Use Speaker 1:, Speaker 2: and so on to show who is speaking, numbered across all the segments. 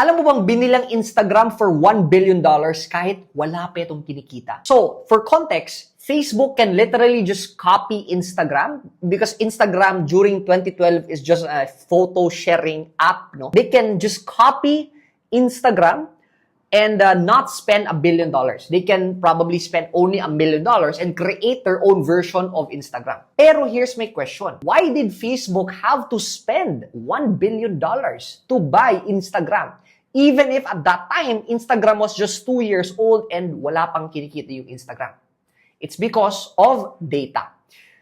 Speaker 1: Alam mo bang binilang Instagram for $1 billion kahit wala pa itong kinikita? So, for context, Facebook can literally just copy Instagram because Instagram during 2012 is just a photo sharing app, no? They can just copy Instagram and not spend $1 billion. They can probably spend only $1 million and create their own version of Instagram. Pero here's my question. Why did Facebook have to spend $1 billion to buy Instagram? Even if at that time, Instagram was just 2 years old and wala pang kinikita yung Instagram. It's because of data.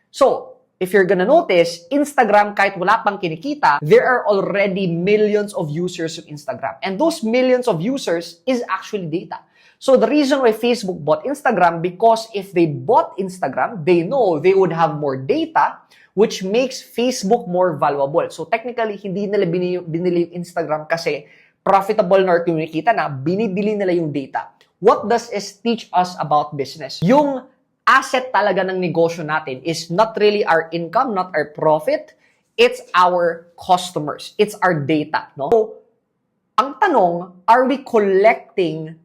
Speaker 1: So, if you're gonna notice, Instagram, kahit wala pang kinikita, there are already millions of users of Instagram. And those millions of users is actually data. So the reason why Facebook bought Instagram, because if they bought Instagram, they know they would have more data, which makes Facebook more valuable. So technically, hindi nila binili yung Instagram kasi profitable na or kumikita na, binibili nila yung data. What does this teach us about business? Yung asset talaga ng negosyo natin is not really our income, not our profit. It's our customers. It's our data. No? So, ang tanong, are we collecting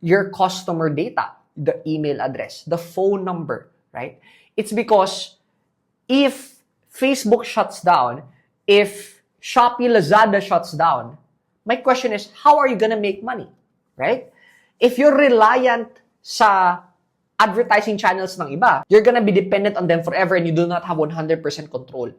Speaker 1: your customer data? The email address, the phone number, right? It's because if Facebook shuts down, if Shopee, Lazada shuts down, my question is, how are you gonna make money, right? If you're reliant sa advertising channels ng iba, you're gonna be dependent on them forever and you do not have 100% control.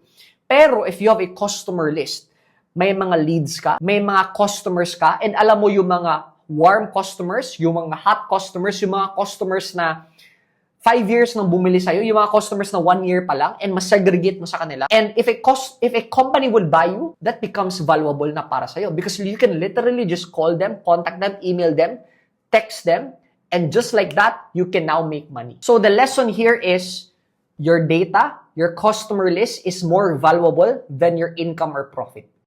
Speaker 1: Pero if you have a customer list, may mga leads ka, may mga customers ka, and alam mo yung mga warm customers, yung mga hot customers, yung mga customers na 5 years nang bumili sa'yo, yung mga customers na 1 year pa lang, and mas-segregate mo sa kanila. And if a company would buy you, that becomes valuable na para sa'yo because you can literally just call them, contact them, email them, text them, and just like that, you can now make money. So the lesson here is your data, your customer list is more valuable than your income or profit.